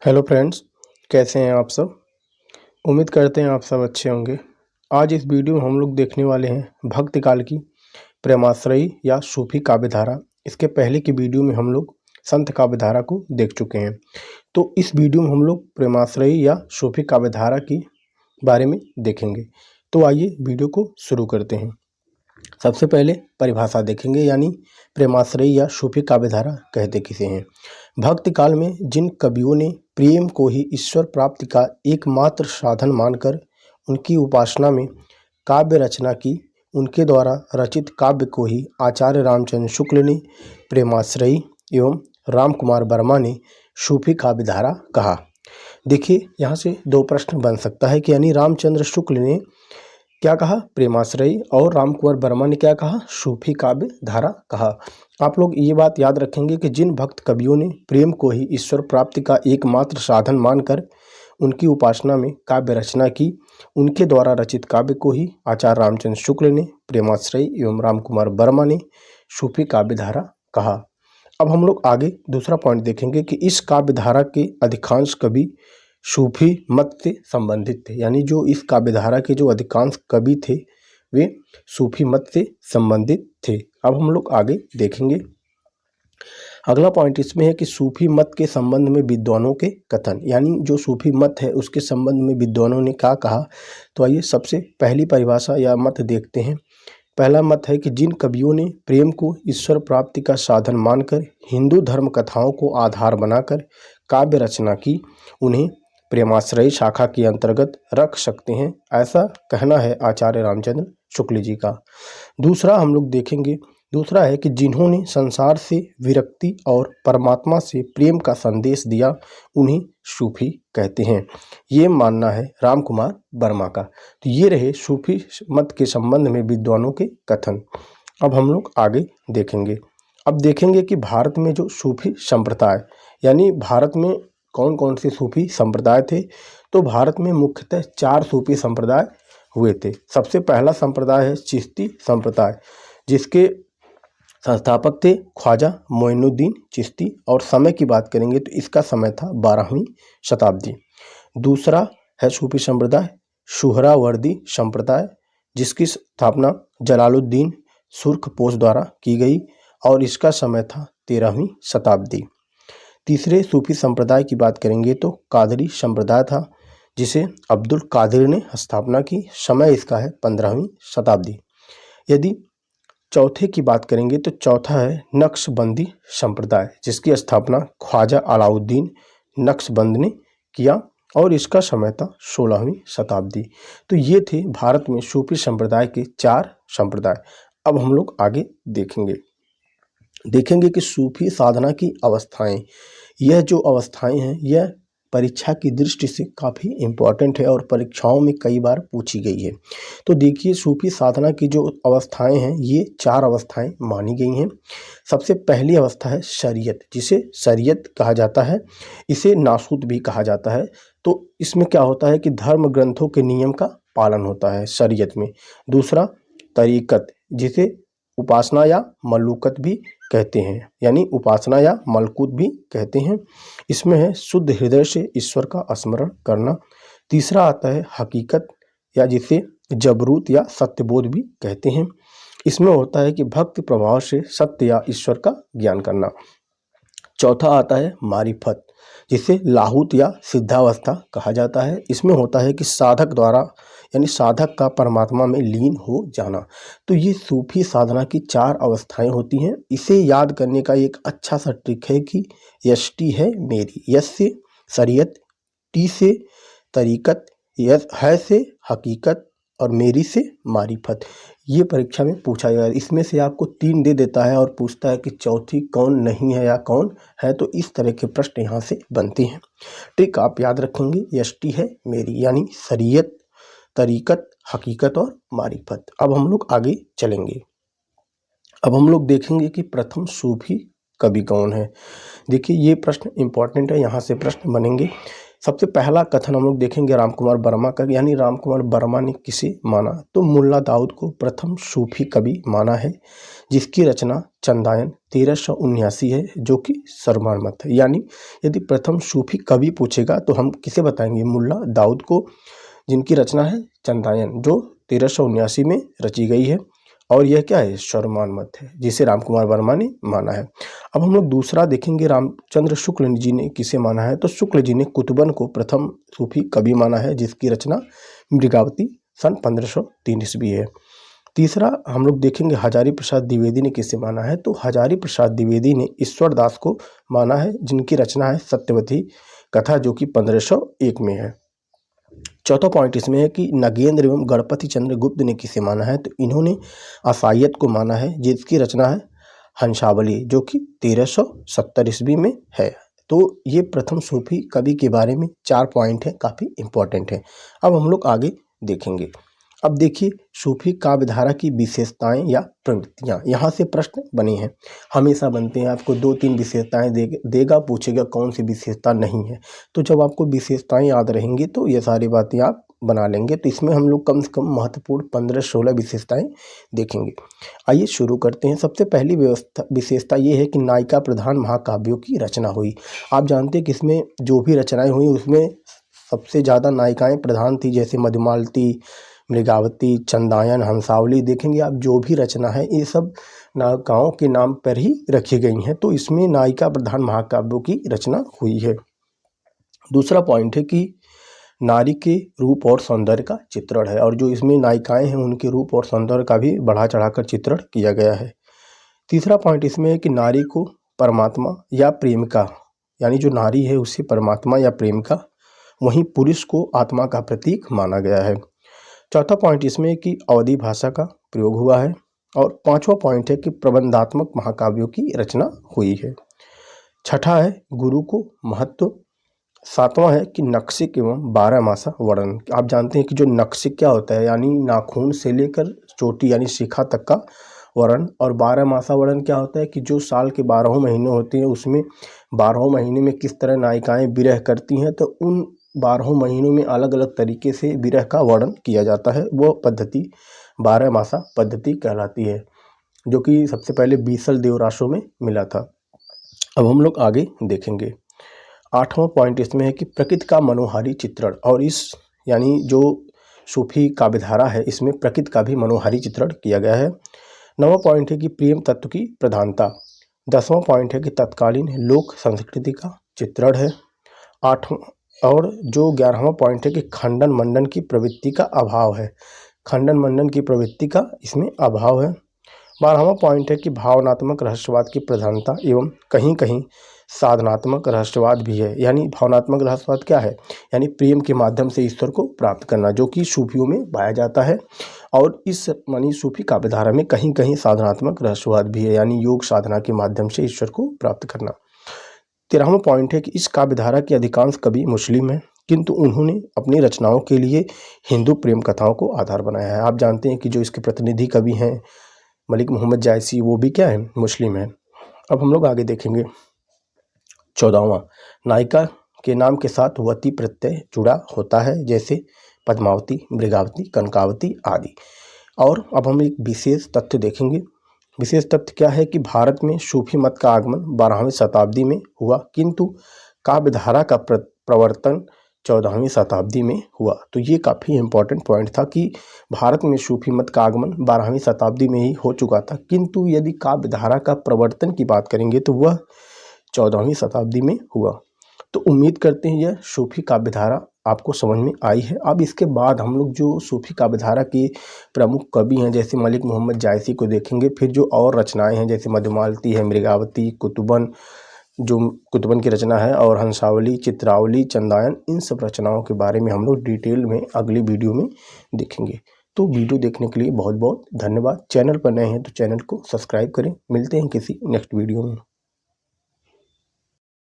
Hello friends, कैसे हैं आप सब। उम्मीद करते हैं आप सब अच्छे होंगे। आज इस वीडियो में हम लोग देखने वाले हैं भक्ति काल की प्रेमाश्रयी या सूफी काव्यधारा। इसके पहले की वीडियो में हम लोग संत काव्यधारा को देख चुके हैं। तो इस वीडियो में हम लोग प्रेमाश्रयी या सूफी काव्यधारा की बारे में देखेंगे। तो आइए वीडियो को शुरू करते हैं। सबसे पहले परिभाषा देखेंगे, यानी प्रेमाश्रयी या सूफी काव्यधारा कहते किसे हैं। भक्ति काल में जिन कवियों ने प्रेम को ही ईश्वर प्राप्ति का एकमात्र साधन मानकर उनकी उपासना में काव्य रचना की, उनके द्वारा रचित काव्य को ही आचार्य रामचंद्र शुक्ल ने प्रेमाश्रयी एवं रामकुमार वर्मा ने सूफी काव्यधारा कहा। देखिए, यहाँ से दो प्रश्न बन सकता है कि यानी रामचंद्र शुक्ल ने क्या कहा, प्रेमाश्रयी, और रामकुमार वर्मा ने क्या कहा, सूफी काव्य धारा कहा। आप लोग ये बात याद रखेंगे कि जिन भक्त कवियों ने प्रेम को ही ईश्वर प्राप्ति का एकमात्र साधन मानकर उनकी उपासना में काव्य रचना की, उनके द्वारा रचित काव्य को ही आचार्य रामचंद्र शुक्ल ने प्रेमाश्रयी एवं रामकुमार वर्मा ने सूफी काव्य धारा कहा। अब हम लोग आगे दूसरा पॉइंट देखेंगे कि इस काव्य धारा के अधिकांश कवि सूफी मत से संबंधित थे, यानी जो इस काव्यधारा के जो अधिकांश कवि थे वे सूफी मत से संबंधित थे। अब हम लोग आगे देखेंगे। अगला पॉइंट इसमें है कि सूफी मत के संबंध में विद्वानों के कथन, यानी जो सूफी मत है उसके संबंध में विद्वानों ने क्या कहा। तो आइए सबसे पहली परिभाषा या मत देखते हैं। पहला मत है कि जिन कवियों ने प्रेम को ईश्वर प्राप्ति का साधन मानकर हिंदू धर्म कथाओं को आधार बनाकर काव्य रचना की, उन्हें प्रेमाश्रयी शाखा के अंतर्गत रख सकते हैं, ऐसा कहना है आचार्य रामचंद्र शुक्ल जी का। दूसरा हम लोग देखेंगे, दूसरा है कि जिन्होंने संसार से विरक्ति और परमात्मा से प्रेम का संदेश दिया, उन्हें सूफी कहते हैं। ये मानना है रामकुमार वर्मा का। तो ये रहे सूफी मत के संबंध में विद्वानों के कथन। अब हम लोग आगे देखेंगे। अब देखेंगे कि भारत में जो सूफी संप्रदाय, यानी भारत में कौन कौन से सूफी संप्रदाय थे। तो भारत में मुख्यतः 4 सूफी संप्रदाय हुए थे। सबसे पहला संप्रदाय है चिश्ती संप्रदाय, जिसके संस्थापक थे ख्वाजा मोइनुद्दीन चिश्ती, और समय की बात करेंगे तो इसका समय था 12वीं शताब्दी। दूसरा है सूफी संप्रदाय सुहरावर्दी संप्रदाय, जिसकी स्थापना जलालुद्दीन सुर्खपोश द्वारा की गई और इसका समय था 13वीं शताब्दी। तीसरे सूफी संप्रदाय की बात करेंगे तो कादरी संप्रदाय था, जिसे अब्दुल कादिर ने स्थापना की, समय इसका है 15वीं शताब्दी। यदि चौथे की बात करेंगे तो चौथा है नक्शबंदी संप्रदाय, जिसकी स्थापना ख्वाजा अलाउद्दीन नक्शबंद ने किया और इसका समय था 16वीं शताब्दी। तो ये थे भारत में सूफी संप्रदाय के 4 संप्रदाय। अब हम लोग आगे देखेंगे कि सूफी साधना की अवस्थाएं, यह जो अवस्थाएं हैं यह परीक्षा की दृष्टि से काफ़ी इम्पॉर्टेंट है और परीक्षाओं में कई बार पूछी गई है। तो देखिए, सूफी साधना की जो अवस्थाएं हैं ये 4 अवस्थाएं मानी गई हैं। सबसे पहली अवस्था है शरीयत, जिसे शरीयत कहा जाता है, इसे नासूत भी कहा जाता है। तो इसमें क्या होता है कि धर्म ग्रंथों के नियम का पालन होता है शरीयत में। दूसरा तरीकत, जिसे उपासना या मलूकत भी कहते हैं, यानी उपासना या मलकूत भी कहते हैं। इसमें है शुद्ध हृदय से ईश्वर का स्मरण करना। तीसरा आता है हकीकत, या जिसे जबरूत या सत्यबोध भी कहते हैं। इसमें होता है कि भक्ति प्रभाव से सत्य या ईश्वर का ज्ञान करना। चौथा आता है मारिफत, जिसे लाहूत या सिद्धावस्था कहा जाता है। इसमें होता है कि साधक द्वारा, यानी साधक का परमात्मा में लीन हो जाना। तो ये सूफी साधना की 4 अवस्थाएं होती हैं। इसे याद करने का एक अच्छा सा ट्रिक है कि यश टी है मेरी, यश से शरीयत, टी से तरीकत, यश है से हकीकत और मेरी से मारिफत। ये परीक्षा में पूछा जाएगा। इसमें से आपको 3 दे देता है और पूछता है कि चौथी कौन नहीं है या कौन है। तो इस तरह के प्रश्न यहाँ से बनते हैं। ट्रिक आप याद रखेंगे, यष्टि है मेरी, यानी शरीयत, तरीकत, हकीकत और मारिफत। अब हम लोग आगे चलेंगे। अब हम लोग देखेंगे कि प्रथम सूफी कवि कौन है। देखिए, ये प्रश्न इंपॉर्टेंट है, यहाँ से प्रश्न बनेंगे। सबसे पहला कथन हम लोग देखेंगे रामकुमार वर्मा का, यानी रामकुमार वर्मा ने किसे माना, तो मुल्ला दाऊद को प्रथम सूफी कवि माना है, जिसकी रचना चंदायन 1379 है, जो कि सर्वमान्य है। यानी यदि प्रथम सूफी कवि पूछेगा तो हम किसे बताएंगे, मुल्ला दाऊद को, जिनकी रचना है चंदायन, जो 1379 में रची गई है, और यह क्या है, सर्वमान्य है, जिसे रामकुमार वर्मा ने माना है। अब हम लोग दूसरा देखेंगे, रामचंद्र शुक्ल जी ने किसे माना है, तो शुक्ल जी ने कुतुबन को प्रथम सूफी कवि माना है, जिसकी रचना मृगावती सन 1503 ईस्वी है। तीसरा हम लोग देखेंगे हजारी प्रसाद द्विवेदी ने किसे माना है, तो हजारी प्रसाद द्विवेदी ने ईश्वर दास को माना है, जिनकी रचना है सत्यवती कथा, जो कि 1501 में है। चौथा पॉइंट इसमें है कि नगेंद्र एवं गणपति चंद्र गुप्त ने किसे माना है, तो इन्होंने आसायत को माना है, जिसकी रचना है हंसावली, जो कि 1370 ईस्वी में है। तो ये प्रथम सूफी कवि के बारे में 4 पॉइंट हैं, काफ़ी इंपॉर्टेंट हैं। अब हम लोग आगे देखेंगे। अब देखिए सूफी काव्यधारा की विशेषताएं या प्रवृत्तियां, यहाँ से प्रश्न बने हैं, हमेशा बनते हैं। आपको 2-3 विशेषताएं देगा, पूछेगा कौन सी विशेषता नहीं है, तो जब आपको विशेषताएं याद रहेंगी तो ये सारी बातें आप बना लेंगे। तो इसमें हम लोग कम से कम महत्वपूर्ण 15-16 विशेषताएं देखेंगे। आइए शुरू करते हैं। सबसे पहली विशेषता ये है कि नायिका प्रधान महाकाव्यों की रचना हुई। आप जानते हैं कि इसमें जो भी रचनाएं हुई उसमें सबसे ज़्यादा नायिकाएं प्रधान थी, जैसे मधुमालती, मृगावती, चंदायन, हंसावली। देखेंगे आप जो भी रचना है ये सब नायिकाओं के नाम पर ही रखी गई हैं, तो इसमें नायिका प्रधान महाकाव्यों की रचना हुई है। दूसरा पॉइंट है कि नारी के रूप और सौंदर्य का चित्रण है, और जो इसमें नायिकाएं हैं उनके रूप और सौंदर्य का भी बढ़ा चढ़ाकर चित्रण किया गया है। तीसरा पॉइंट इसमें है कि नारी को परमात्मा या प्रेमिका, यानी जो नारी है उसे परमात्मा या प्रेमिका, वहीं पुरुष को आत्मा का प्रतीक माना गया है। चौथा पॉइंट इसमें है कि अवधी भाषा का प्रयोग हुआ है, और पांचवा पॉइंट है कि प्रबंधात्मक महाकाव्यों की रचना हुई है। छठा है गुरु को महत्व। सातवां है कि नक्शिक एवं 12 मासा वर्णन। आप जानते हैं कि जो नक्शिक क्या होता है, यानी नाखून से लेकर चोटी यानी शिखा तक का वर्णन, और 12 मासा वर्णन क्या होता है कि जो साल के 12 महीने होते हैं उसमें 12 महीने में किस तरह नायिकाएं विरह करती हैं, तो उन 12 महीनों में अलग अलग तरीके से विरह का वर्णन किया जाता है। वो पद्धति 12 मासा पद्धति कहलाती है, जो कि सबसे पहले बीसल देवरासों में मिला था। अब हम लोग आगे देखेंगे। 8वां पॉइंट इसमें है कि प्रकृति का मनोहारी चित्रण, और इस यानी जो सूफी काव्यधारा है इसमें प्रकृति का भी मनोहारी चित्रण किया गया है। 9वां पॉइंट है कि प्रेम तत्व की प्रधानता। 10वां पॉइंट है कि तत्कालीन लोक संस्कृति का चित्रण है। 8वां और जो 11वां पॉइंट है कि खंडन मंडन की प्रवृत्ति का अभाव है, खंडन मंडन की प्रवृत्ति का इसमें अभाव है। 12वां पॉइंट है कि भावनात्मक रहस्यवाद की प्रधानता एवं कहीं कहीं साधनात्मक रहस्यवाद भी है। यानी भावनात्मक रहस्यवाद क्या है, यानी प्रेम के माध्यम से ईश्वर को प्राप्त करना, जो कि सूफियों में पाया जाता है, और इस मानी सूफी काव्यधारा में कहीं कहीं साधनात्मक रहस्यवाद भी है, यानी योग साधना के माध्यम से ईश्वर को प्राप्त करना। 13वां पॉइंट है कि इस काव्यधारा के अधिकांश कवि मुस्लिम हैं, किंतु उन्होंने अपनी रचनाओं के लिए हिंदू प्रेम कथाओं को आधार बनाया है। आप जानते हैं कि जो इसके प्रतिनिधि कवि हैं मलिक मोहम्मद जायसी, वो भी क्या है, मुस्लिम है। अब हम लोग आगे देखेंगे। 14वां, नायिका के नाम के साथ वती प्रत्यय जुड़ा होता है, जैसे पद्मावती, मृगावती, कनकावती आदि। और अब हम एक विशेष तथ्य देखेंगे। विशेष तथ्य क्या है कि भारत में सूफी मत का आगमन 12वीं शताब्दी में हुआ, किंतु काव्यधारा का प्रवर्तन 14वीं शताब्दी में हुआ। तो ये काफ़ी इंपॉर्टेंट पॉइंट था कि भारत में सूफी मत का आगमन 12वीं शताब्दी में ही हो चुका था, किंतु यदि काव्यधारा का प्रवर्तन की बात करेंगे तो वह 14वीं शताब्दी में हुआ। तो उम्मीद करते हैं यह सूफी काव्यधारा आपको समझ में आई है। अब इसके बाद हम लोग जो सूफी काव्यधारा के प्रमुख कवि हैं जैसे मलिक मोहम्मद जायसी को देखेंगे, फिर जो और रचनाएं हैं जैसे मधुमालती है, मृगावती, कुतुबन, जो कुतुबन की रचना है, और हंसावली, चित्रावली, चंदायन, इन सब रचनाओं के बारे में हम लोग डिटेल में अगली वीडियो में देखेंगे। तो वीडियो देखने के लिए बहुत बहुत धन्यवाद। चैनल पर नए हैं तो चैनल को सब्सक्राइब करें। मिलते हैं किसी नेक्स्ट वीडियो में।